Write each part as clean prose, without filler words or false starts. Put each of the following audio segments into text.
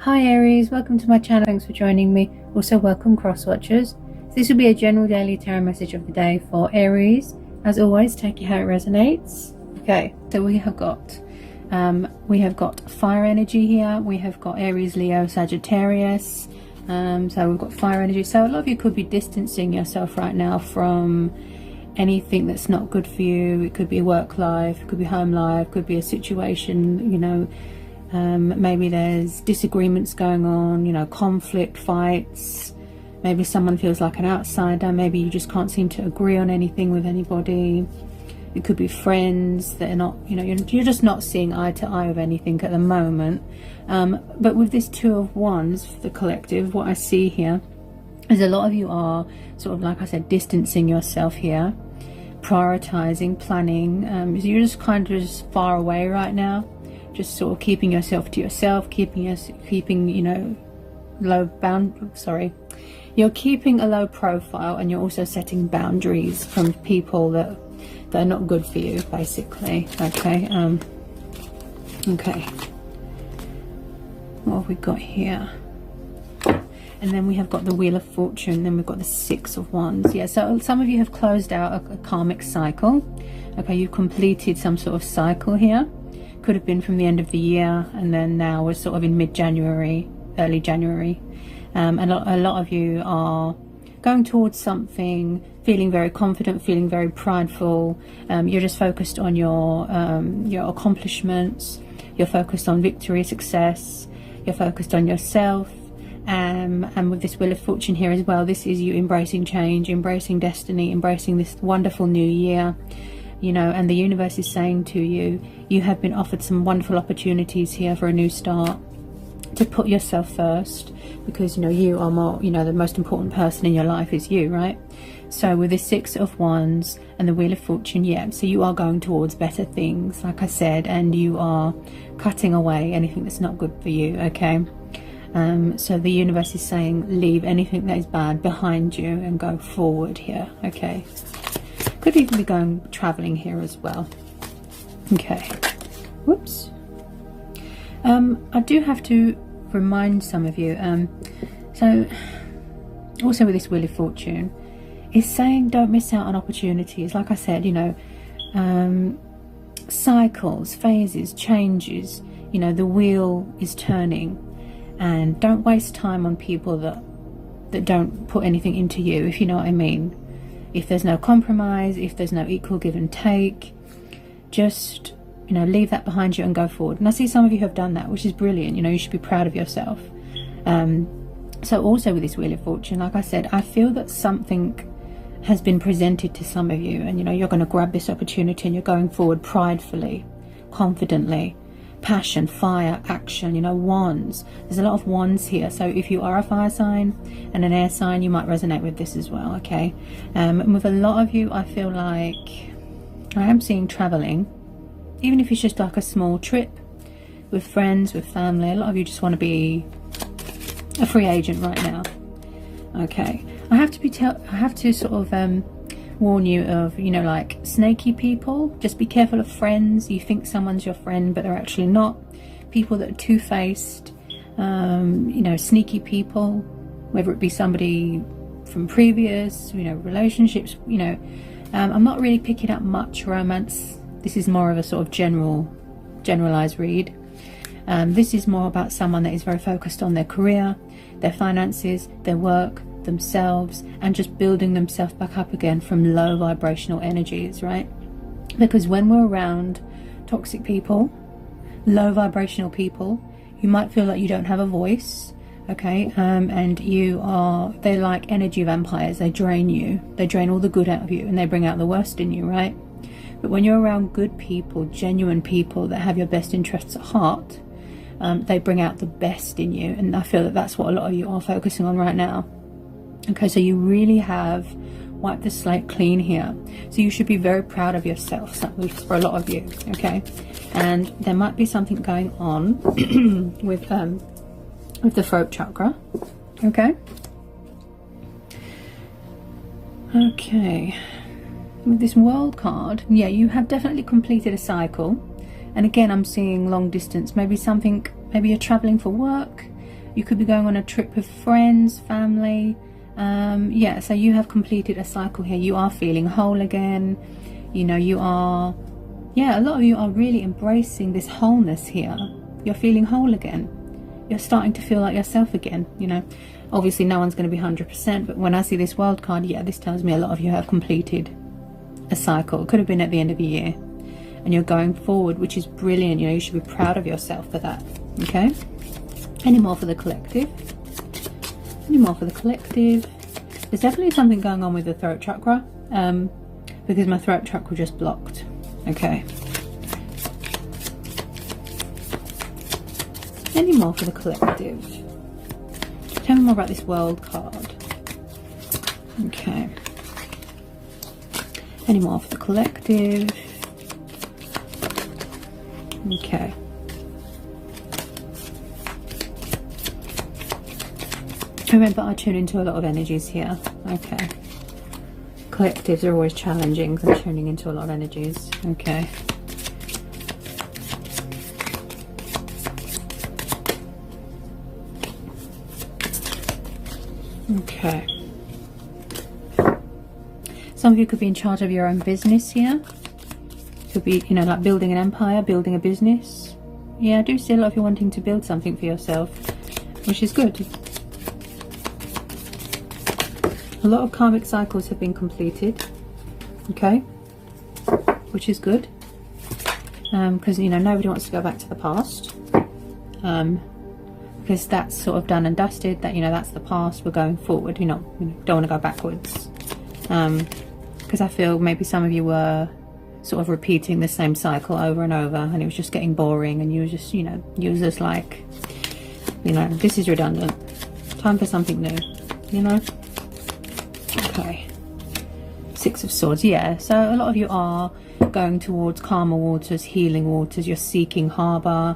Hi Aries, welcome to my channel. Thanks for joining me. Also welcome cross watchers. This will be a general daily tarot message of the day for Aries. As always, take it how it resonates. Okay, so we have got fire energy here. We have got Aries, Leo, Sagittarius. So we've got fire energy. So a lot of you could be distancing yourself right now from anything that's not good for you. It could be work life, it could be home life, it could be a situation, you know. Maybe there's disagreements going on, you know, conflict, fights. Maybe someone feels like an outsider. Maybe you just can't seem to agree on anything with anybody. It could be friends that are not, you know, you're just not seeing eye to eye with anything at the moment. But with this Two of Wands for the collective, what I see here is a lot of you are sort of, like I said, distancing yourself here, prioritizing, planning. So you're just kind of just far away right now. Just sort of keeping yourself to yourself, keeping you know, you're keeping a low profile, and you're also setting boundaries from people that are not good for you, basically. Okay. Okay, what have we got here? And then we have got the Wheel of Fortune, then we've got the Six of Wands. Yeah, so some of you have closed out a karmic cycle. Okay, you've completed some sort of cycle here. Could have been from the end of the year, and then now we're sort of in mid-January, early January. A lot of you are going towards something, feeling very confident, feeling very prideful. You're just focused on your accomplishments. You're focused on victory, success. You're focused on yourself. And with this Wheel of Fortune here as well, this is you embracing change, embracing destiny, embracing this wonderful new year. You know, and the universe is saying to you, you have been offered some wonderful opportunities here for a new start, to put yourself first, because, you know, you are more, you know, the most important person in your life is you, right? So with the Six of Wands and the Wheel of Fortune, yeah, so you are going towards better things, like I said, and you are cutting away anything that's not good for you, okay? So the universe is saying, leave anything that is bad behind you and go forward here, okay? Could even be going traveling here as well. Okay. Whoops. I do have to remind some of you. So also with this Wheel of Fortune, it's saying don't miss out on opportunities. Like I said, you know, cycles, phases, changes. You know, the wheel is turning, and don't waste time on people that don't put anything into you, if you know what I mean. If there's no compromise, if there's no equal give and take, just, you know, leave that behind you and go forward. And I see some of you have done that, which is brilliant. You know, you should be proud of yourself. So also with this Wheel of Fortune, like I said, I feel that something has been presented to some of you, and, you know, you're going to grab this opportunity and you're going forward pridefully, confidently. Passion, fire, action, you know, wands. There's a lot of wands here. So if you are a fire sign and an air sign, you might resonate with this as well, okay? And with a lot of you, I feel like I am seeing traveling, even if it's just like a small trip with friends, with family. A lot of you just want to be a free agent right now, okay? I have to sort of warn you of, you know, like snaky people. Just be careful of friends. You think someone's your friend, but they're actually not. People that are two-faced, you know, sneaky people, whether it be somebody from previous, you know, relationships, you know. I'm not really picking up much romance. This is more of a sort of generalized read. This is more about someone that is very focused on their career, their finances, their work, themselves, and just building themselves back up again from low vibrational energies, right? Because when we're around toxic people, low vibrational people, you might feel like you don't have a voice, okay? And they're like energy vampires. They drain you, they drain all the good out of you, and they bring out the worst in you, right? But when you're around good people, genuine people that have your best interests at heart, they bring out the best in you. And I feel that that's what a lot of you are focusing on right now. Okay, so you really have wiped the slate clean here. So you should be very proud of yourself, for a lot of you, okay? And there might be something going on with the throat chakra, okay? Okay, with this World card, yeah, you have definitely completed a cycle. And again, I'm seeing long distance, maybe you're traveling for work, You could be going on a trip with friends, family. Yeah, so you have completed a cycle here. You are feeling whole again. You know, you are, yeah, a lot of you are really embracing this wholeness here. You're feeling whole again. You're starting to feel like yourself again, you know. Obviously no one's going to be 100%, but when I see this world card, yeah, this tells me a lot of you have completed a cycle. It could have been at the end of the year, and you're going forward, which is brilliant. You know, you should be proud of yourself for that. Okay, any more for the collective? Any more for the collective? There's definitely something going on with the throat chakra, because my throat chakra just blocked. Okay, any more for the collective? Tell me more about this world card. Okay, any more for the collective? Okay, remember, I tune into a lot of energies here. Okay, collectives are always challenging because I'm tuning into a lot of energies. Okay, okay, some of you could be in charge of your own business here. Could be, you know, like building an empire, building a business. Yeah, I do see a lot of you wanting to build something for yourself, which is good. A lot of karmic cycles have been completed. Okay, which is good, because you know, nobody wants to go back to the past, because that's sort of done and dusted. That, you know, that's the past. We're going forward. You know, don't want to go backwards, because I feel maybe some of you were sort of repeating the same cycle over and over, and it was just getting boring, and you were just, you know, you was just like, you know, this is redundant, time for something new, you know. Okay, Six of Swords. Yeah, so a lot of you are going towards calmer waters, healing waters. You're seeking harbor,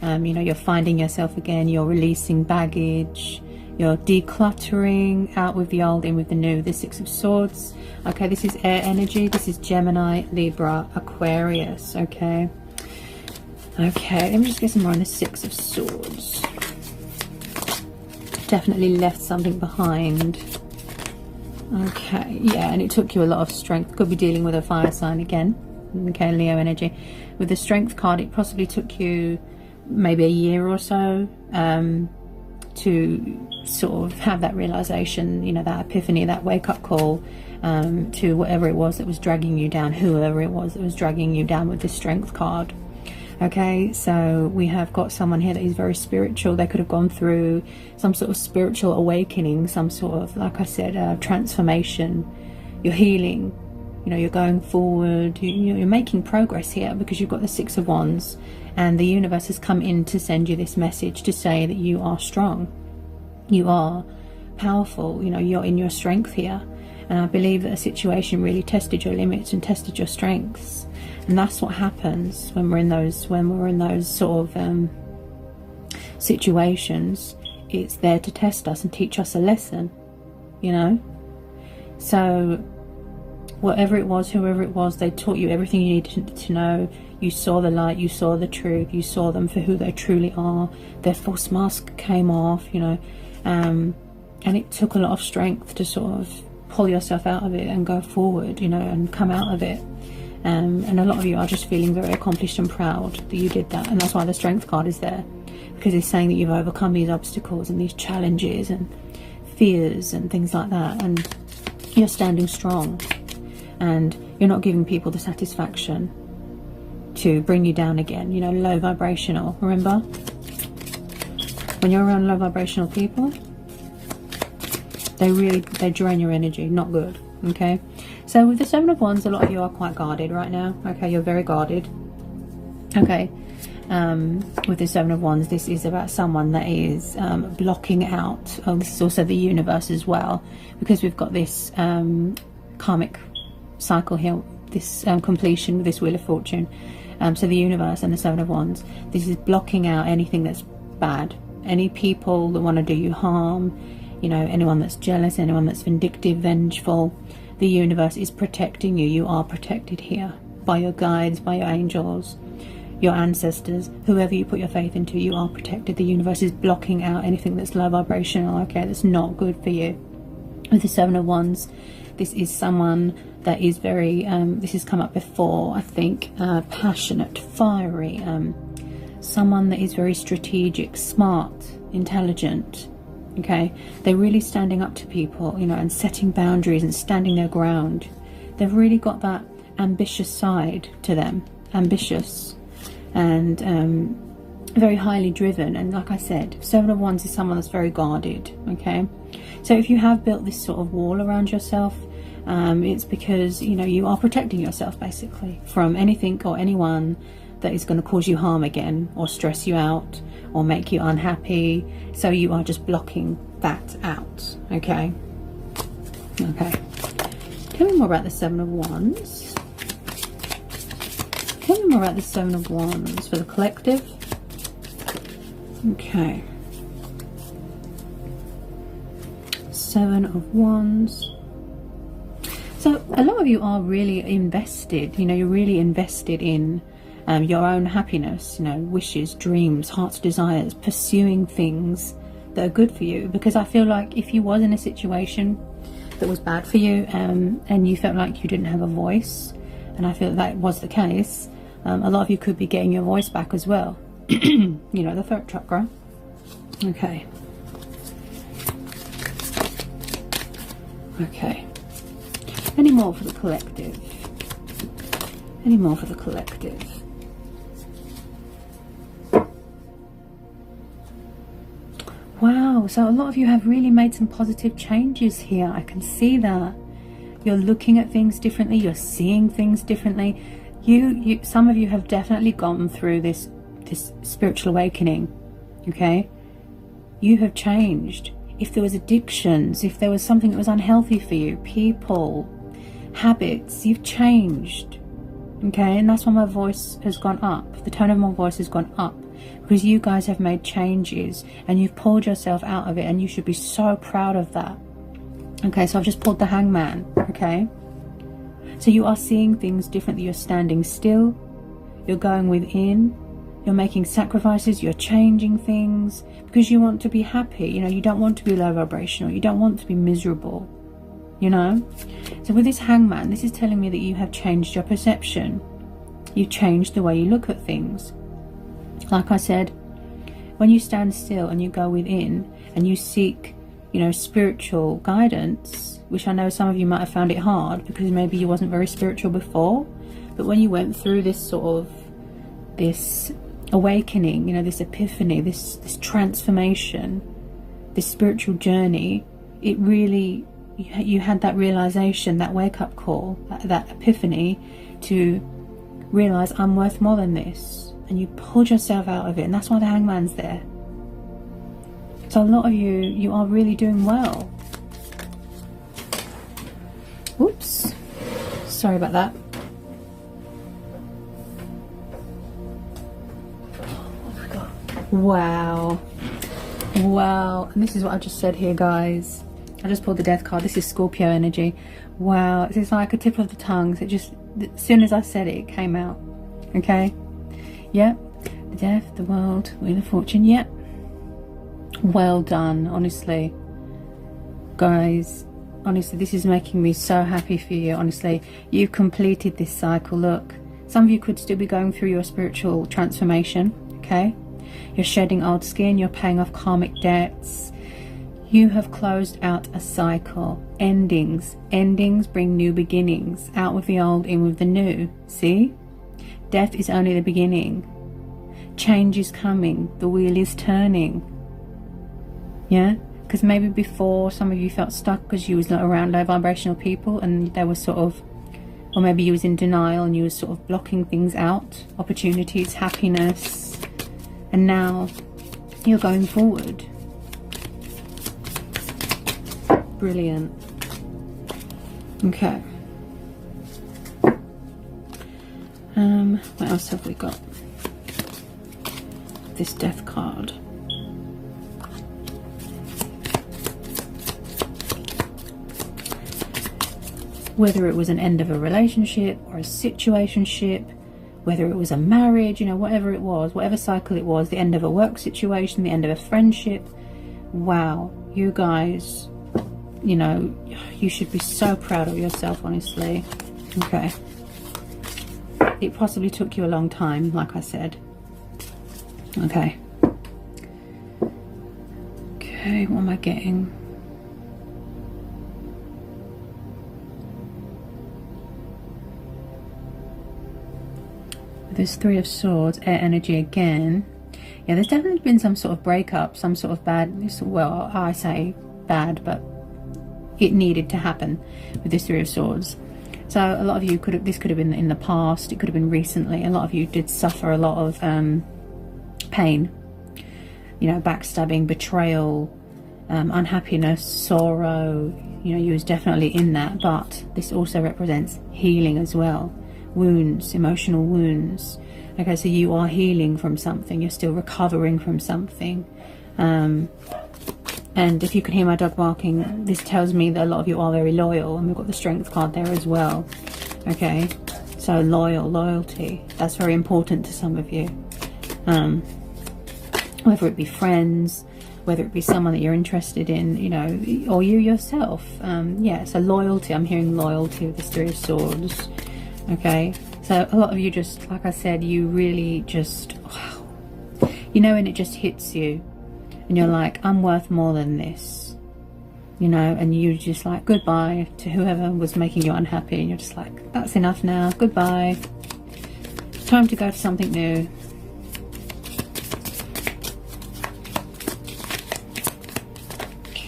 you know, you're finding yourself again, you're releasing baggage, you're decluttering, out with the old, in with the new. The Six of Swords. Okay, this is air energy. This is Gemini, Libra, Aquarius. Okay, okay, let me just get some more on the Six of Swords. Definitely left something behind. Okay, yeah, and it took you a lot of strength. Could be dealing with a fire sign again. Okay, Leo energy. With the Strength card, it possibly took you maybe a year or so to sort of have that realization, you know, that epiphany, that wake-up call, to whatever it was that was dragging you down, whoever it was that was dragging you down with the Strength card. Okay, so we have got someone here that is very spiritual. They could have gone through some sort of spiritual awakening, some sort of, like I said, transformation. You're healing, you know, you're going forward, you're making progress here, because you've got the Six of Wands, and the universe has come in to send you this message to say that you are strong, you are powerful, you know, you're in your strength here. And I believe that a situation really tested your limits and tested your strengths. And that's what happens when we're in those sort of situations. It's there to test us and teach us a lesson, you know. So whatever it was, whoever it was, they taught you everything you needed to know. You saw the light, you saw the truth, you saw them for who they truly are. Their false mask came off, you know, and it took a lot of strength to sort of pull yourself out of it and go forward, you know, and come out of it. And a lot of you are just feeling very accomplished and proud that you did that. And that's why the Strength card is there, because it's saying that you've overcome these obstacles and these challenges and fears and things like that, and you're standing strong, and you're not giving people the satisfaction to bring you down again. You know, low vibrational. Remember, when you're around low vibrational people, they drain your energy. Not good. Okay, so with the Seven of Wands, a lot of you are quite guarded right now. Okay, you're very guarded. Okay, with the Seven of Wands, this is about someone that is blocking out. Oh, this is also the universe as well, because we've got this karmic cycle here, this completion with this Wheel of Fortune. So the universe and the Seven of Wands, this is blocking out anything that's bad, any people that want to do you harm, you know, anyone that's jealous, anyone that's vindictive, vengeful. The universe is protecting you. You are protected here by your guides, by your angels. your ancestors, whoever you put your faith into, you are protected. The universe is blocking out anything that's low vibrational, okay, that's not good for you. With the Seven of Wands, this is someone that is very, this has come up before, I think, passionate, fiery, someone that is very strategic, smart, intelligent, okay? They're really standing up to people, you know, and setting boundaries and standing their ground. They've really got that ambitious side to them, ambitious and very highly driven. And like I said, Seven of Wands is someone that's very guarded, okay? So if you have built this sort of wall around yourself, it's because, you know, you are protecting yourself basically from anything or anyone that is going to cause you harm again, or stress you out, or make you unhappy. So you are just blocking that out, okay? Okay. Tell me more about the Seven of Wands. Tell me more about the Seven of Wands for the collective. Okay. Seven of Wands. So a lot of you are really invested, you know, you're really invested in your own happiness, you know, wishes, dreams, heart's desires, pursuing things that are good for you. Because I feel like if you was in a situation that was bad for you, and you felt like you didn't have a voice, and I feel that was the case, a lot of you could be getting your voice back as well. You know, the throat chakra. Okay. Okay. Any more for the collective? Any more for the collective? Wow, so a lot of you have really made some positive changes here. I can see that. You're looking at things differently. You're seeing things differently. Some of you have definitely gone through this spiritual awakening, okay? You have changed. If there was addictions, if there was something that was unhealthy for you, people, habits, you've changed, okay? And that's why my voice has gone up. The tone of my voice has gone up, because you guys have made changes and you've pulled yourself out of it, and you should be so proud of that. Okay, so I've just pulled the Hangman, okay? So you are seeing things differently. You're standing still, you're going within, you're making sacrifices, you're changing things because you want to be happy. You know, you don't want to be low vibrational, you don't want to be miserable, you know? So with this Hangman, this is telling me that you have changed your perception. You changed the way you look at things. Like I said, when you stand still and you go within and you seek, you know, spiritual guidance, which I know some of you might have found it hard because maybe you wasn't very spiritual before, but when you went through this sort of, this awakening, you know, this epiphany, this transformation, this spiritual journey, it really, you had that realization, that wake-up call, that epiphany to realize, I'm worth more than this, and you pulled yourself out of it, and that's why the Hangman's there. So a lot of you are really doing well. Oops, sorry about that. Oh my god. Wow. Wow. And this is what I just said here, guys. I just pulled the Death card. This is Scorpio energy. Wow. It's like a tip of the tongue. So it just, as soon as I said it, it came out. Okay? Yep. The Death, the World, Wheel of Fortune. Yep. Well done, honestly. Guys, honestly, this is making me so happy for you. Honestly, you've completed this cycle. Look, some of you could still be going through your spiritual transformation, okay? You're shedding old skin, you're paying off karmic debts. You have closed out a cycle. Endings bring new beginnings. Out with the old, in with the new. See? Death is only the beginning. Change is coming. The wheel is turning. Yeah? Because maybe before some of you felt stuck because you was not around low vibrational people, and they were sort of, or maybe you was in denial and you was sort of blocking things out, opportunities, happiness, and now you're going forward. Brilliant. Okay. What else have we got? This Death card. Whether it was an end of a relationship or a situationship, whether it was a marriage, you know, whatever it was, whatever cycle it was, the end of a work situation, the end of a friendship. Wow, you guys, you know, you should be so proud of yourself, honestly. Okay. It possibly took you a long time, like I said. Okay. Okay, what am I getting? There's Three of Swords, air energy again. Yeah, there's definitely been some sort of breakup, some sort of bad, well, I say bad, but it needed to happen with this Three of Swords. So a lot of you could have, this could have been in the past, it could have been recently. A lot of you did suffer a lot of pain, you know, backstabbing, betrayal, unhappiness, sorrow. You know, you was definitely in that, but this also represents healing as well. Wounds, emotional wounds. Okay, so you are healing from something, you're still recovering from something. And if you can hear my dog barking, this tells me that a lot of you are very loyal, and we've got the Strength card there as well. Okay, so loyalty, that's very important to some of you. Whether it be friends, whether it be someone that you're interested in, you know, or you yourself. Yeah, so loyalty, I'm hearing loyalty with this Three of Swords. Okay, so a lot of you just, like I said, you really just, wow, you know, and it just hits you. And you're like, I'm worth more than this, you know, and you just like, goodbye to whoever was making you unhappy, and you're just like, that's enough now, goodbye, time to go to something new.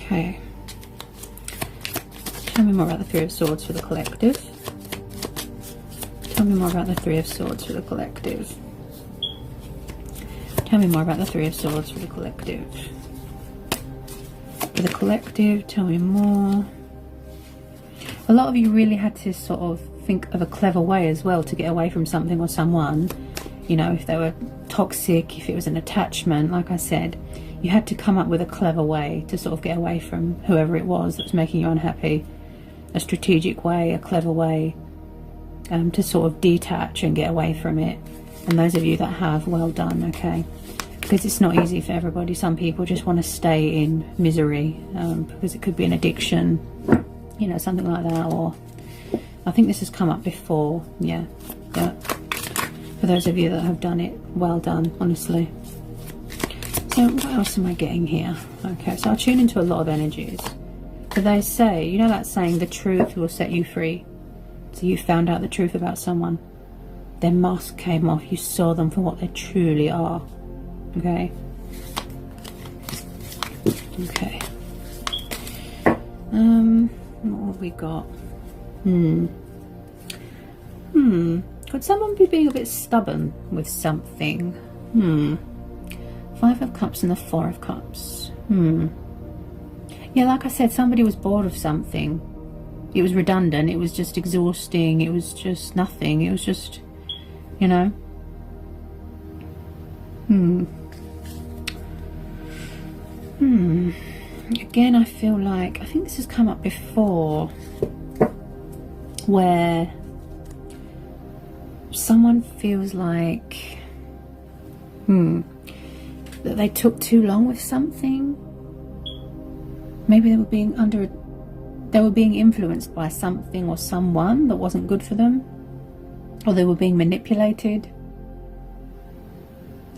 Okay, tell me more about the Three of Swords for the collective. Tell me more about the Three of Swords for the collective. Tell me more about the Three of Swords for the collective. For the collective, tell me more. A lot of you really had to sort of think of a clever way as well to get away from something or someone. You know, if they were toxic, if it was an attachment, like I said, you had to come up with a clever way to sort of get away from whoever it was that was making you unhappy. A strategic way, a clever way to sort of detach and get away from it. And those of you that have, well done, okay? Because it's not easy for everybody. Some people just want to stay in misery because it could be an addiction, you know, something like that. Or I think this has come up before, yeah. But for those of you that have done it, well done, honestly. So what else am I getting here? Okay, so I tune into a lot of energies. So they say, you know that saying, the truth will set you free. So you found out the truth about someone. Their mask came off. You saw them for what they truly are. Okay. Okay. What have we got? Could someone be being a bit stubborn with something? Five of Cups and the Four of Cups. Yeah, like I said, somebody was bored of something. It was redundant. It was just exhausting. It was just nothing. It was just, you know. Again, I feel like, I think this has come up before, where someone feels like that they took too long with something. Maybe they were being influenced by something or someone that wasn't good for them, or they were being manipulated,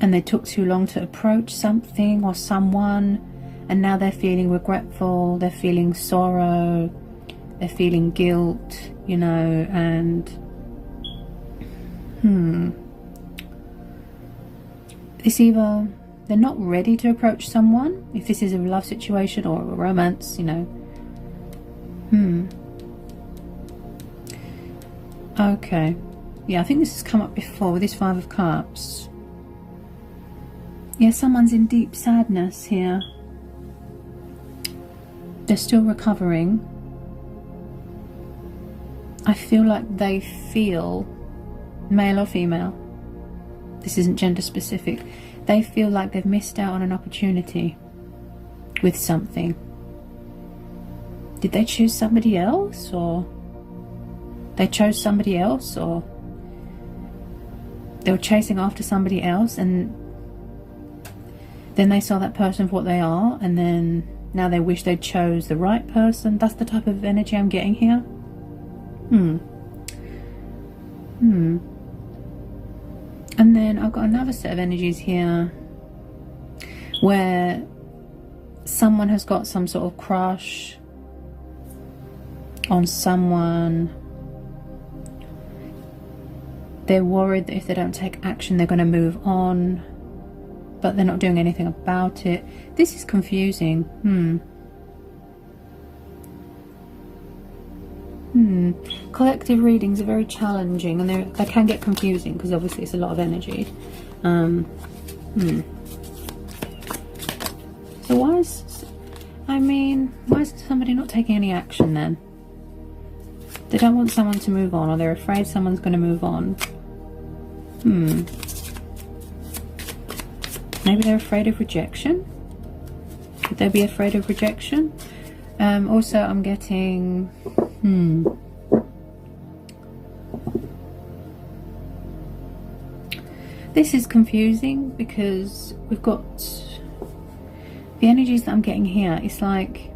and they took too long to approach something or someone, and now they're feeling regretful, they're feeling sorrow, they're feeling guilt, you know, and it's either they're not ready to approach someone, if this is a love situation or a romance, you know. Okay, yeah, I think this has come up before with this Five of Cups. Yeah, someone's in deep sadness here. They're still recovering. I feel like they feel, male or female, this isn't gender specific, they feel like they've missed out on an opportunity with something. Did they choose somebody else, or they chose somebody else, or they were chasing after somebody else, and then they saw that person for what they are, and then now they wish they chose the right person. That's the type of energy I'm getting here. And then I've got another set of energies here where someone has got some sort of crush on someone. They're worried that if they don't take action, they're going to move on, but they're not doing anything about it. This is confusing. Collective readings are very challenging, and they can get confusing because obviously it's a lot of energy. So why is somebody not taking any action then? They don't want someone to move on, or they're afraid someone's going to move on. Maybe they're afraid of rejection. Could they be afraid of rejection? Also, I'm getting... This is confusing because we've got the energies that I'm getting here. It's like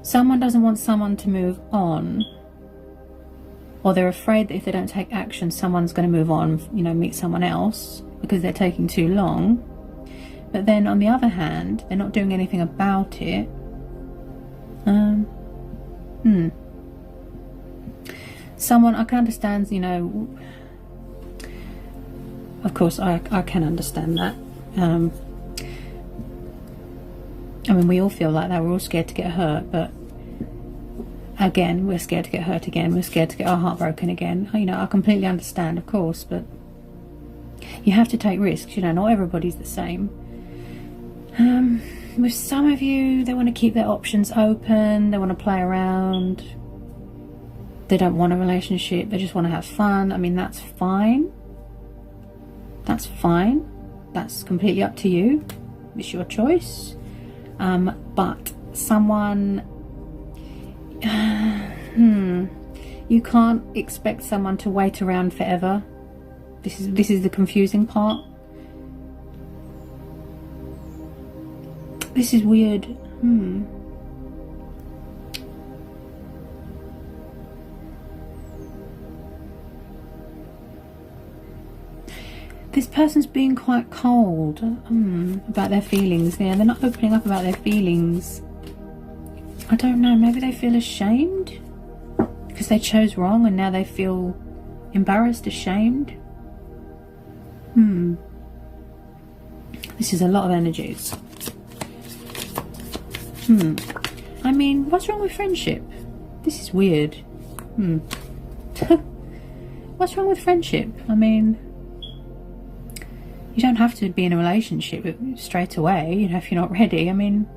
someone doesn't want someone to move on, or they're afraid that if they don't take action, someone's going to move on, you know, meet someone else because they're taking too long. But then on the other hand, they're not doing anything about it. Someone, I can understand, you know, of course I can understand that. I mean, we all feel like that. We're all scared to get hurt, but again, we're scared to get hurt again. We're scared to get our heart broken again. You know, I completely understand, of course, but you have to take risks. You know, not everybody's the same. With some of you, they want to keep their options open. They want to play around. They don't want a relationship. They just want to have fun. I mean, that's fine. That's fine. That's completely up to you. It's your choice. But someone... you can't expect someone to wait around forever. This is the confusing part. This is weird. This person's being quite cold about their feelings. Yeah, they're not opening up about their feelings. I don't know, maybe they feel ashamed because they chose wrong and now they feel embarrassed, ashamed. This is a lot of energies. I mean, what's wrong with friendship? This is weird. What's wrong with friendship? I mean, you don't have to be in a relationship straight away, you know, if you're not ready. I mean,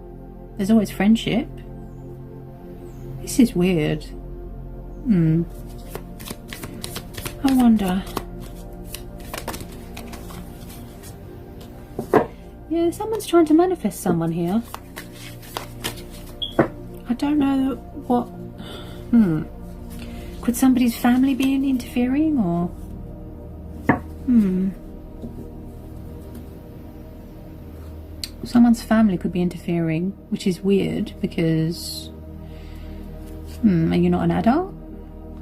there's always friendship. This is weird. I wonder. Yeah, someone's trying to manifest someone here. I don't know what... Could somebody's family be interfering, or... Someone's family could be interfering, which is weird because... are you not an adult?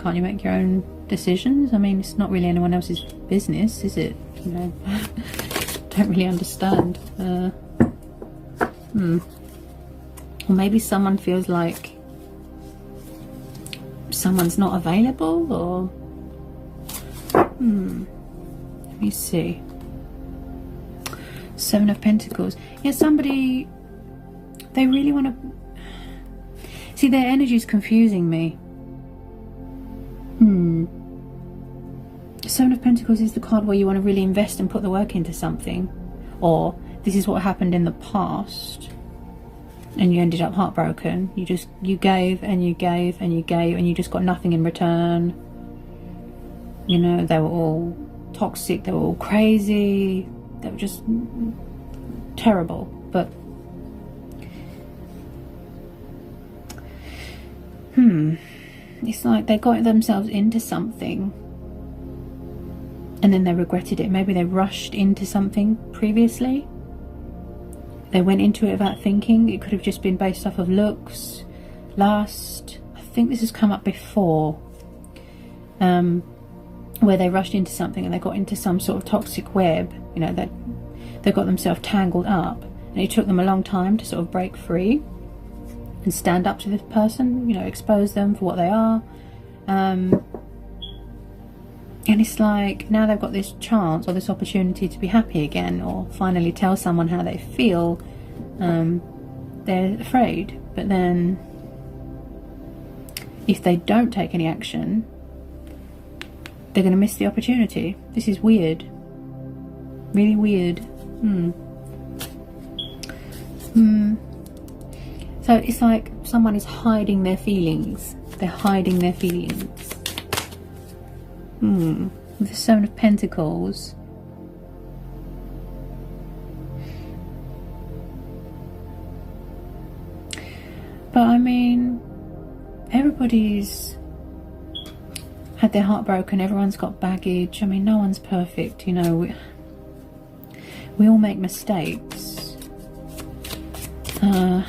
Can't you make your own decisions? I mean, it's not really anyone else's business, is it? You know, don't really understand. Or maybe someone feels like someone's not available, or... Let me see. 7 of Pentacles. Yeah, somebody... They really want to... See, their energy is confusing me. 7 of Pentacles is the card where you want to really invest and put the work into something. Or, this is what happened in the past. And you ended up heartbroken. You gave and you gave and you gave and you just got nothing in return. You know, they were all toxic, they were all crazy, they were just terrible. But it's like they got themselves into something and then they regretted it. Maybe they rushed into something previously. They went into it without thinking. It could have just been based off of looks, lust. I think this has come up before, where they rushed into something and they got into some sort of toxic web, you know, that they got themselves tangled up, and it took them a long time to sort of break free and stand up to this person, you know, expose them for what they are. And it's like, now they've got this chance or this opportunity to be happy again, or finally tell someone how they feel. They're afraid, but then if they don't take any action, they're going to miss the opportunity. This is weird. Really weird. So it's like someone is hiding their feelings. They're hiding their feelings. With the Seven of Pentacles. But I mean, everybody's had their heart broken. Everyone's got baggage. I mean, no one's perfect, you know. We all make mistakes. I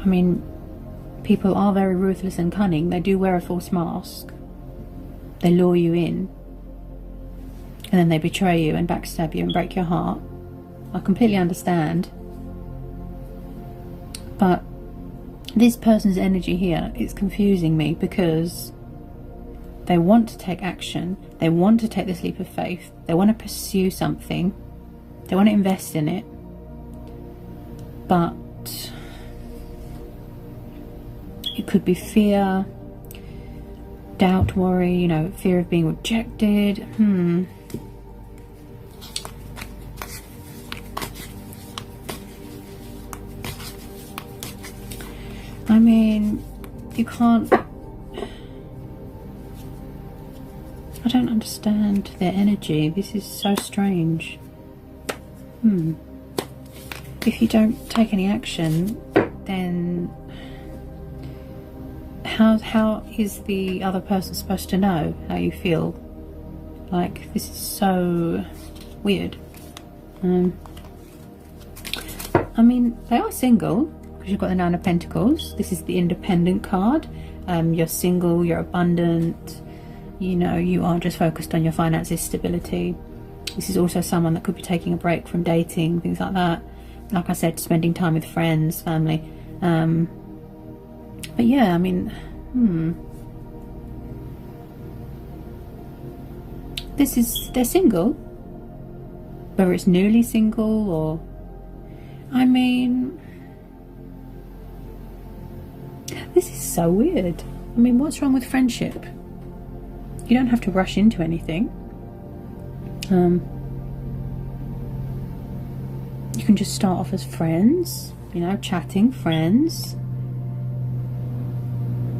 mean, people are very ruthless and cunning. They do wear a false mask. They lure you in, and then they betray you and backstab you and break your heart. I completely understand. But this person's energy here is confusing me, because they want to take action. They want to take this leap of faith. They want to pursue something. They want to invest in it. But it could be fear, doubt, worry, you know, fear of being rejected. I mean, you can't... I don't understand their energy. This is so strange. If you don't take any action, then how is the other person supposed to know how you feel? Like, this is so weird. I mean, they are single, because you've got the Nine of Pentacles. This is the independent card. You're single, you're abundant, you know, you are just focused on your finances, stability. This is also someone that could be taking a break from dating, things like that. Like I said, spending time with friends, family. But yeah, I mean, they're single, whether it's newly single or, I mean, this is so weird. I mean, what's wrong with friendship? You don't have to rush into anything. You can just start off as friends, you know, chatting, friends.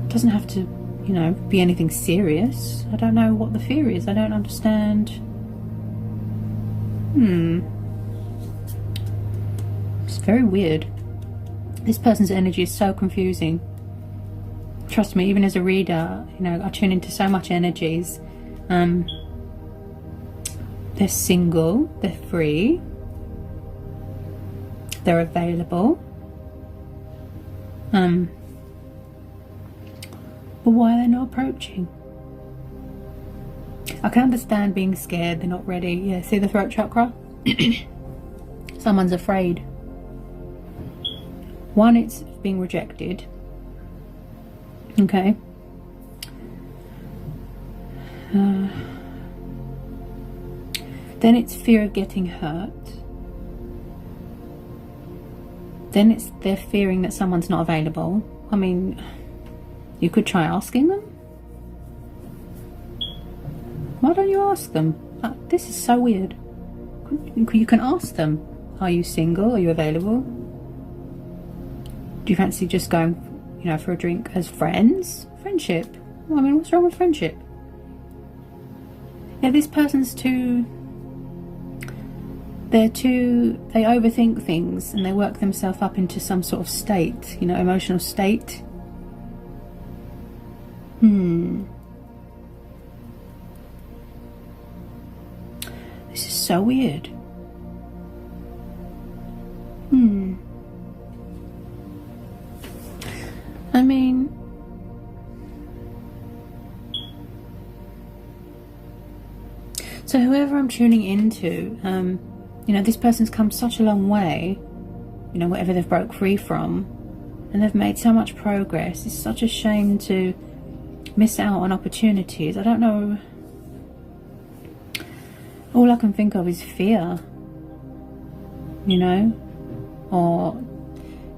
It doesn't have to, you know, be anything serious. I don't know what the fear is. I don't understand. It's very weird. This person's energy is so confusing. Trust me, even as a reader, you know, I tune into so much energies. They're single, they're free, they're available. But why are they not approaching? I can understand being scared, they're not ready. Yeah, see the throat chakra? Someone's afraid. One, it's being rejected. Okay. Then it's fear of getting hurt. Then it's they're fearing that someone's not available. I mean, you could try asking them. Why don't you ask them? This is so weird. You can ask them, are you single? Are you available? Do you fancy just going, you know, for a drink as friends? Friendship. Well, I mean, what's wrong with friendship? Yeah, this person's they overthink things and they work themselves up into some sort of state, you know, emotional state. so weird. I mean, so whoever I'm tuning into, you know, this person's come such a long way, you know, whatever they've broke free from, and they've made so much progress. It's such a shame to miss out on opportunities. I don't know. All I can think of is fear, you know, or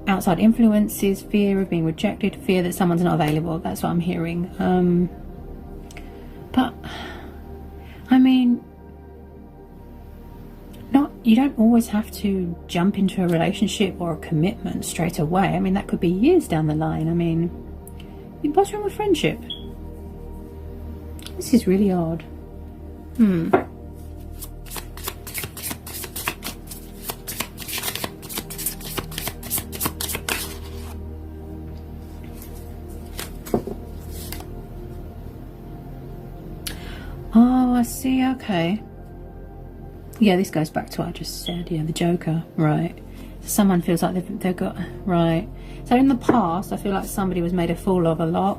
outside influences, fear of being rejected, fear that someone's not available. That's what I'm hearing. But I mean, you don't always have to jump into a relationship or a commitment straight away. I mean, that could be years down the line. I mean, what's wrong with friendship? This is really odd. Oh, I see. Okay. Yeah, this goes back to what I just said. Yeah, the Joker. Right. Someone feels like they've got... Right. So in the past, I feel like somebody was made a fool of a lot.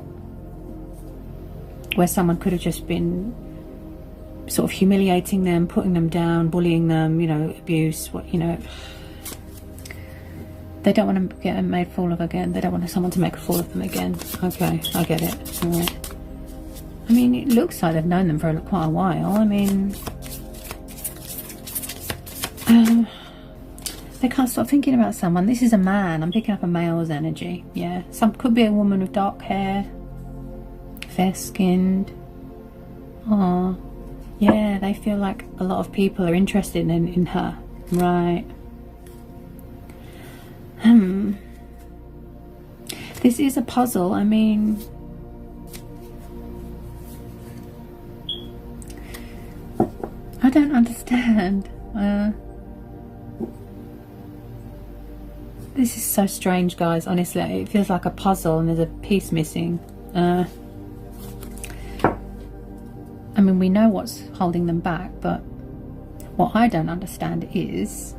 Where someone could have just been sort of humiliating them, putting them down, bullying them, you know, abuse, what, you know. They don't want to get made a fool of again. They don't want someone to make a fool of them again. Okay, I get it. All right. I mean, it looks like they've known them for quite a while. I mean, they can't stop thinking about someone. This is a man. I'm picking up a male's energy. Yeah, could be a woman with dark hair, fair-skinned. Oh, yeah, they feel like a lot of people are interested in her. Right. This is a puzzle. I mean, I don't understand. This is so strange, guys. Honestly, it feels like a puzzle and there's a piece missing. I mean, we know what's holding them back, but what I don't understand is...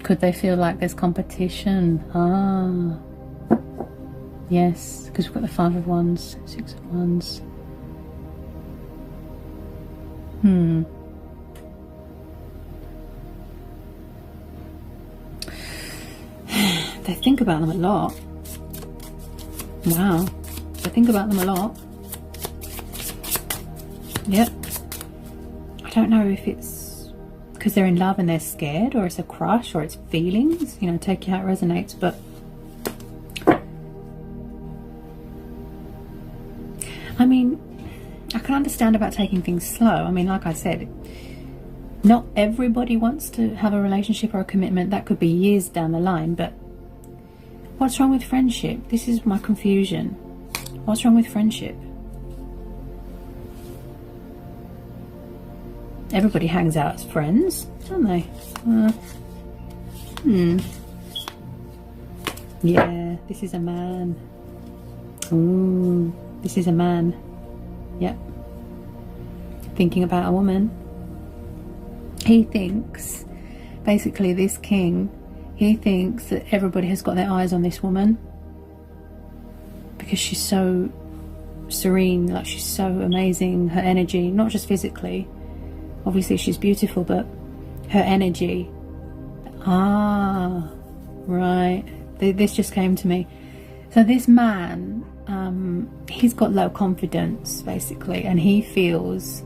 Could they feel like there's competition? Ah... Yes, because we've got the 5 of Wands, 6 of Wands. They think about them a lot. Wow. They think about them a lot. Yep. I don't know if it's because they're in love and they're scared, or it's a crush, or it's feelings. You know, take it how it resonates, but... I mean, I can understand about taking things slow. I mean, like I said, not everybody wants to have a relationship or a commitment. That could be years down the line, but what's wrong with friendship? This is my confusion. What's wrong with friendship? Everybody hangs out as friends, don't they? Yeah, this is a man. Ooh. This is a man. Yep. Thinking about a woman. He thinks, basically this king, he thinks that everybody has got their eyes on this woman. Because she's so serene, like she's so amazing, her energy, not just physically. Obviously she's beautiful, but her energy. Ah, right. This just came to me. So this man... he's got low confidence basically, and he feels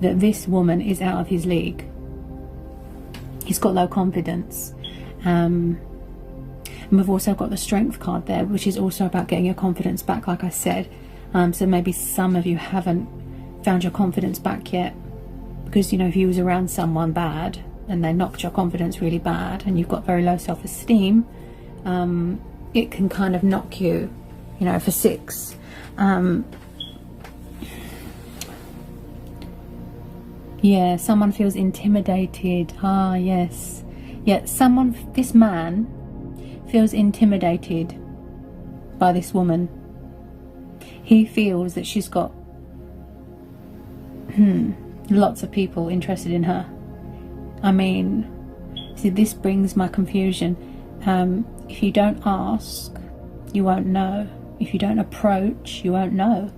that this woman is out of his league. He's got low confidence, and we've also got the Strength card there, which is also about getting your confidence back, like I said. So maybe some of you haven't found your confidence back yet, because, you know, if you was around someone bad and they knocked your confidence really bad and you've got very low self-esteem, it can kind of knock you, you know, for 6. Yeah, someone feels intimidated. Ah, yes. Yeah, this man feels intimidated by this woman. he feels that she's got lots of people interested in her. I mean, see, this brings my confusion. If you don't ask, you won't know. If you don't approach, you won't know.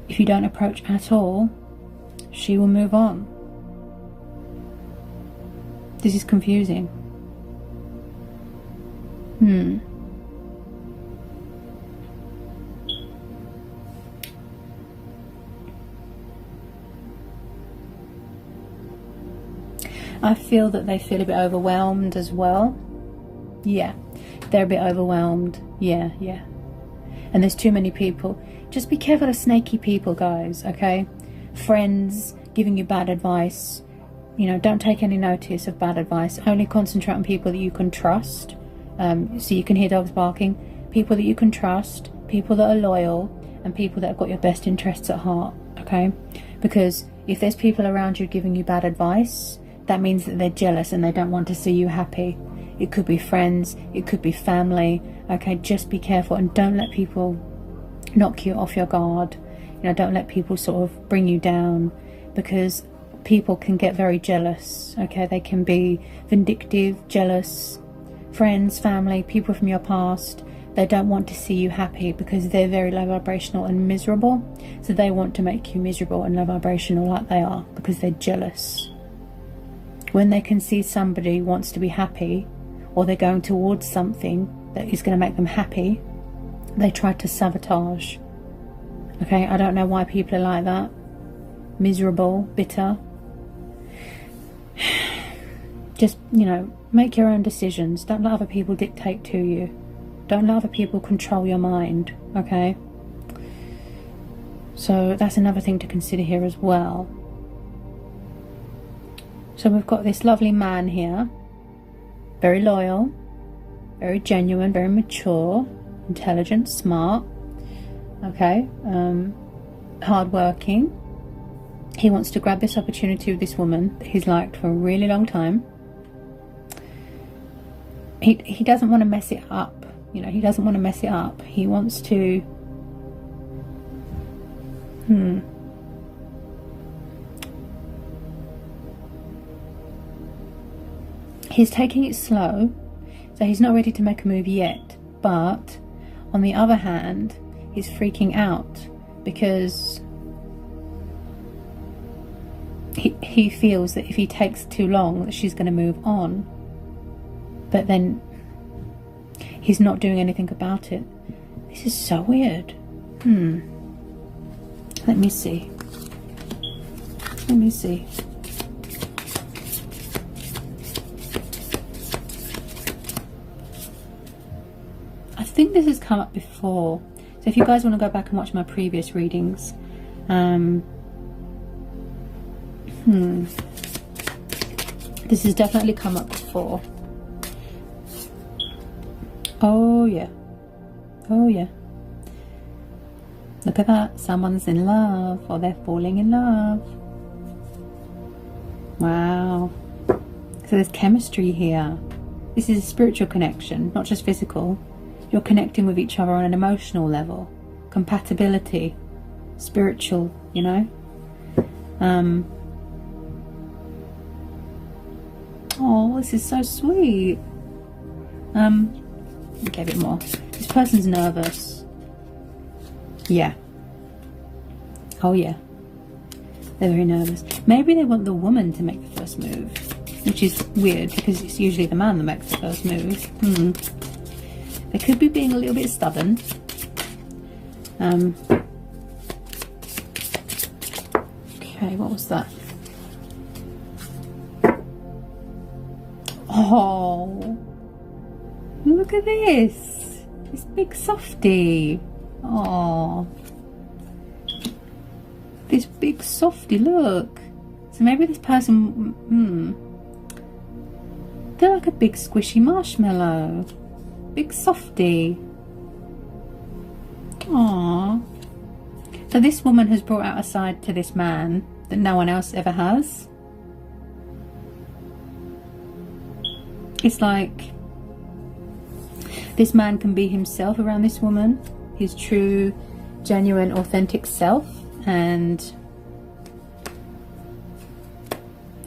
If you don't approach at all, she will move on. This is confusing. I feel that they feel a bit overwhelmed as well. Yeah, they're a bit overwhelmed. Yeah. And there's too many people. Just be careful of snaky people, guys, okay? Friends giving you bad advice. You know, don't take any notice of bad advice. Only concentrate on people that you can trust. So you can hear dogs barking. People that you can trust, people that are loyal, and people that have got your best interests at heart, okay? Because if there's people around you giving you bad advice, that means that they're jealous and they don't want to see you happy. It could be friends, it could be family, okay? Just be careful and don't let people knock you off your guard. You know, don't let people sort of bring you down, because people can get very jealous, okay? They can be vindictive, jealous. Friends, family, people from your past, they don't want to see you happy because they're very low vibrational and miserable. So they want to make you miserable and low vibrational like they are because they're jealous. When they can see somebody wants to be happy, or they're going towards something that is going to make them happy, they try to sabotage. Okay, I don't know why people are like that. Miserable, bitter. Just, you know, make your own decisions. Don't let other people dictate to you. Don't let other people control your mind, okay? So that's another thing to consider here as well. So we've got this lovely man here. Very loyal, very genuine, very mature, intelligent, smart, okay? Hardworking. He wants to grab this opportunity with this woman that he's liked for a really long time. He doesn't want to mess it up, you know, he doesn't want to mess it up. He wants to he's taking it slow, so he's not ready to make a move yet, but on the other hand, he's freaking out because he feels that if he takes too long that she's going to move on, but then he's not doing anything about it. This is so weird. Let me see. I think this has come up before, so if you guys want to go back and watch my previous readings, this has definitely come up before. Oh yeah, look at that, someone's in love, or they're falling in love. Wow, so there's chemistry here. This is a spiritual connection, not just physical. You're connecting with each other on an emotional level, compatibility, spiritual, you know. Oh, this is so sweet. Okay, a bit more. This person's nervous. Yeah. Oh yeah. They're very nervous. Maybe they want the woman to make the first move, which is weird because it's usually the man that makes the first move. They could be being a little bit stubborn. Okay, what was that? Oh, look at this. This big softie. Oh, this big softie, look. So maybe this person, they're like a big squishy marshmallow. Big softie. Aww. So this woman has brought out a side to this man that no one else ever has. It's like this man can be himself around this woman, his true genuine, authentic self, and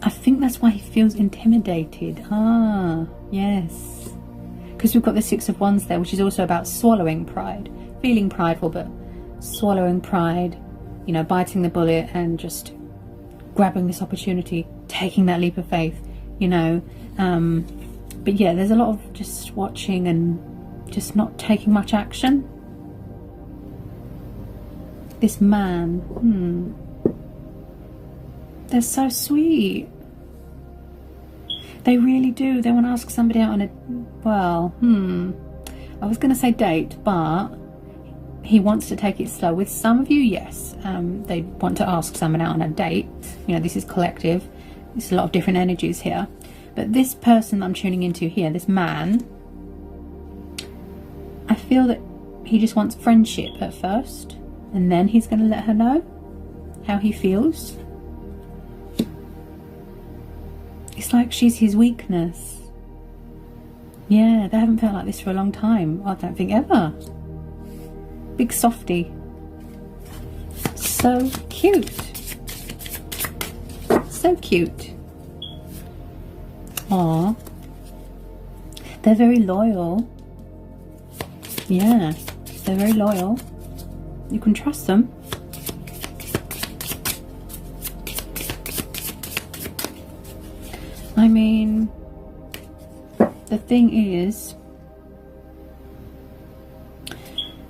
I think that's why he feels intimidated. Ah, yes. Because we've got the Six of Wands there, which is also about swallowing pride. Feeling prideful, but swallowing pride, you know, biting the bullet and just grabbing this opportunity, taking that leap of faith, you know. But yeah, there's a lot of just watching and just not taking much action. This man, they're so sweet. They really do. They want to ask somebody out on a, well, I was going to say date, but he wants to take it slow. With some of you, yes, they want to ask someone out on a date. You know, this is collective. There's a lot of different energies here. But this person I'm tuning into here, this man, I feel that he just wants friendship at first, and then he's going to let her know how he feels. It's like she's his weakness. Yeah, they haven't felt like this for a long time. I don't think ever. Big softie. So cute. So cute. Aww. They're very loyal. Yeah, they're very loyal. You can trust them. I mean, the thing is,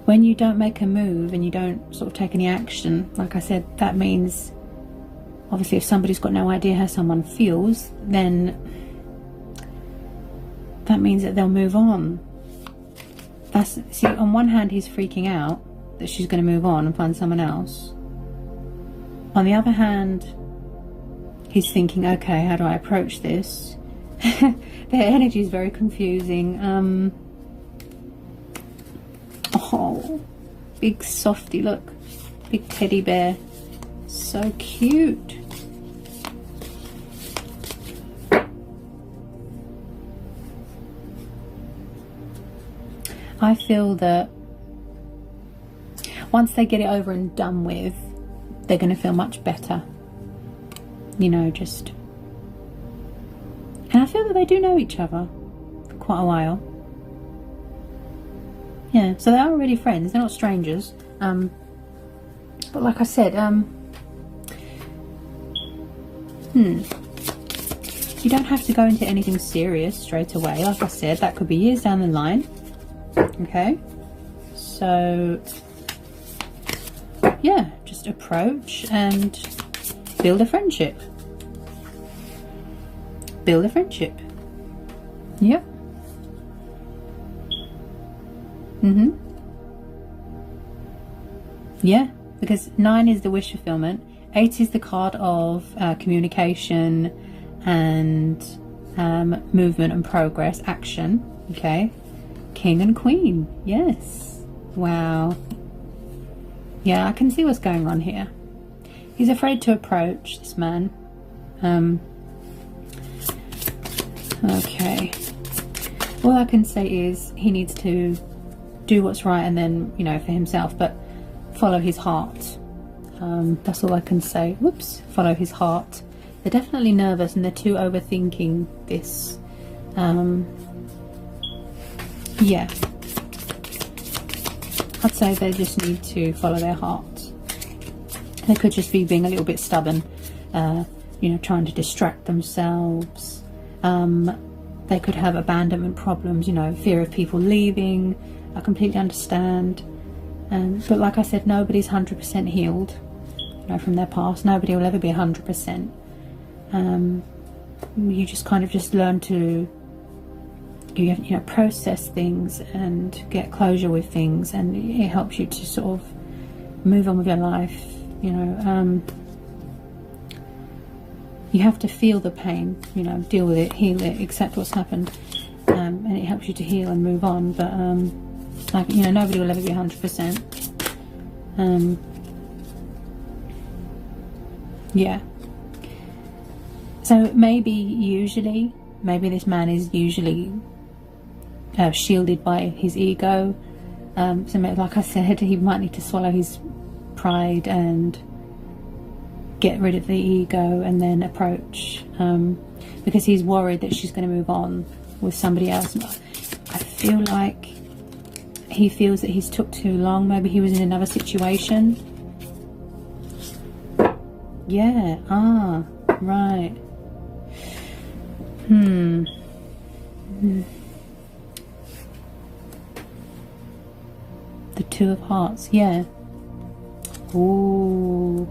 when you don't make a move and you don't sort of take any action, like I said, that means, obviously, if somebody's got no idea how someone feels, then that means that they'll move on. That's, see, on one hand, he's freaking out that she's going to move on and find someone else. On the other hand, he's thinking, okay, how do I approach this? Their energy is very confusing. Oh, big softy, look. Big teddy bear. So cute. I feel that once they get it over and done with, they're going to feel much better. You know, just... And I feel that they do know each other for quite a while. Yeah, so they are already friends. They're not strangers. But like I said, you don't have to go into anything serious straight away. Like I said, that could be years down the line. Okay, so yeah, just approach and build a friendship. Build a friendship. Yep. Yeah, because 9 is the wish fulfillment. 8 is the card of communication and movement and progress, action. Okay. King and Queen. Yes. Wow. Yeah, I can see what's going on here. He's afraid to approach this man. Okay. All I can say is he needs to do what's right, and then, you know, for himself, but follow his heart. That's all I can say. Whoops. Follow his heart. They're definitely nervous and they're too overthinking this. Yeah. I'd say they just need to follow their heart. They could just be being a little bit stubborn, you know, trying to distract themselves. They could have abandonment problems, you know, fear of people leaving. I completely understand. But like I said, nobody's 100% healed, you know, from their past. Nobody will ever be 100%. You just kind of just learn to, you know, process things and get closure with things, and it helps you to sort of move on with your life. You know, you have to feel the pain, you know, deal with it, heal it, accept what's happened, and it helps you to heal and move on. But like, you know, nobody will ever be 100%. Yeah. So maybe this man is usually shielded by his ego, So like I said, he might need to swallow his pride and get rid of the ego and then approach, because he's worried that she's going to move on with somebody else. I feel like he feels that he's took too long. Maybe he was in another situation. Yeah, right. The Two of Hearts, yeah. Ooh.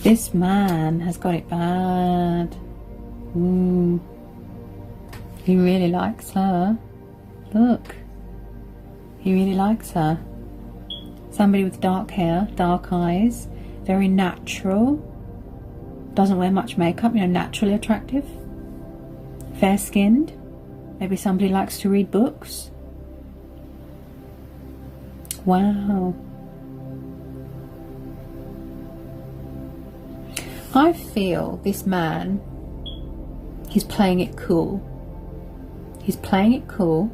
This man has got it bad. Ooh. He really likes her. Look. He really likes her. Somebody with dark hair, dark eyes, very natural. Doesn't wear much makeup, you know, naturally attractive. Fair skinned. Maybe somebody likes to read books. Wow. I feel this man, he's playing it cool. He's playing it cool.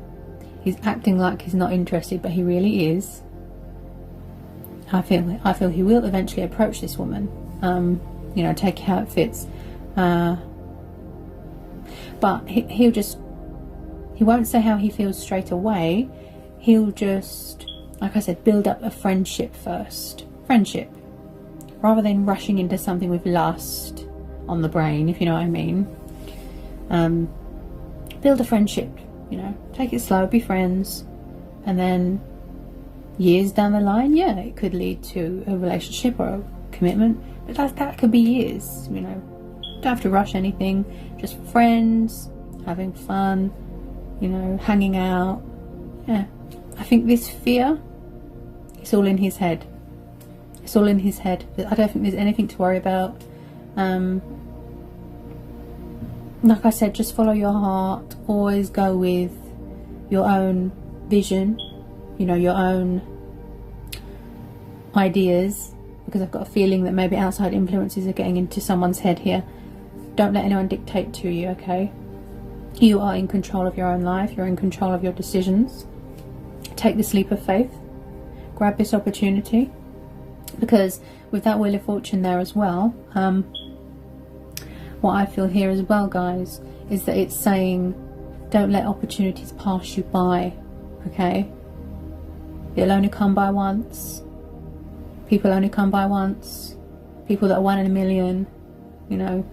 He's acting like he's not interested, but he really is. I feel he will eventually approach this woman. You know, take how it fits. But he won't say how he feels straight away. He'll just, like I said, build up a friendship first. Friendship. Rather than rushing into something with lust on the brain, if you know what I mean. Build a friendship, you know. Take it slow, be friends. And then years down the line, yeah, it could lead to a relationship or a commitment. But that could be years, you know. Don't have to rush anything. Just friends, having fun, you know, hanging out. Yeah. I think this fear, it's all in his head. It's all in his head. I don't think there's anything to worry about. Like I said, just follow your heart. Always go with your own vision, you know, your own ideas, because I've got a feeling that maybe outside influences are getting into someone's head here. Don't let anyone dictate to you, okay? You are in control of your own life. You're in control of your decisions. Take this leap of faith. Grab this opportunity. Because with that Wheel of Fortune there as well, what I feel here as well, guys, is that it's saying don't let opportunities pass you by, okay? It'll only come by once. People only come by once. People that are 1 in a million, you know,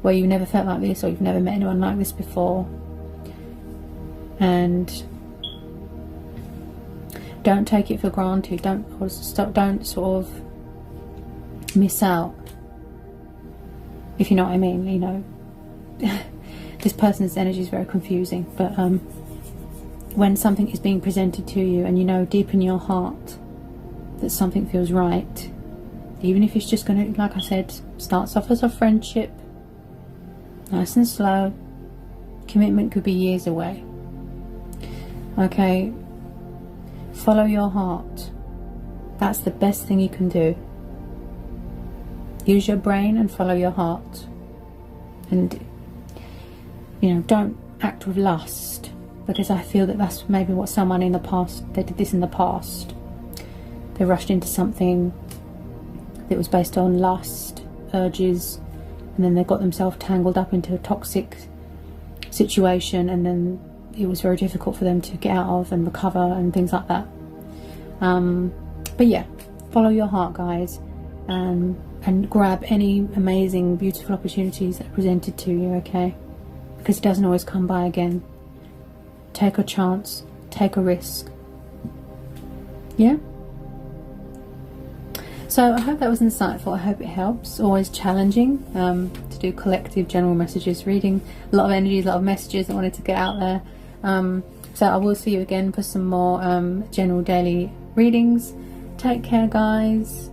where you never felt like this or you've never met anyone like this before. And don't take it for granted. Don't sort of miss out, if you know what I mean. You know, this person's energy is very confusing, but when something is being presented to you and you know deep in your heart that something feels right, even if it's just going to, like I said, starts off as a friendship, nice and slow, commitment could be years away, okay? Follow your heart. That's the best thing you can do. Use your brain and follow your heart. And, you know, don't act with lust, because I feel that that's maybe what someone in the past, they did this in the past. They rushed into something that was based on lust, urges, and then they got themselves tangled up into a toxic situation, and then it was very difficult for them to get out of and recover and things like that. But yeah, follow your heart, guys, and grab any amazing, beautiful opportunities that are presented to you, okay? Because it doesn't always come by again. Take a chance, take a risk. Yeah? So I hope that was insightful. I hope it helps. Always challenging to do collective general messages, reading a lot of energies, a lot of messages I wanted to get out there. So I will see you again for some more general daily readings. Take care, guys.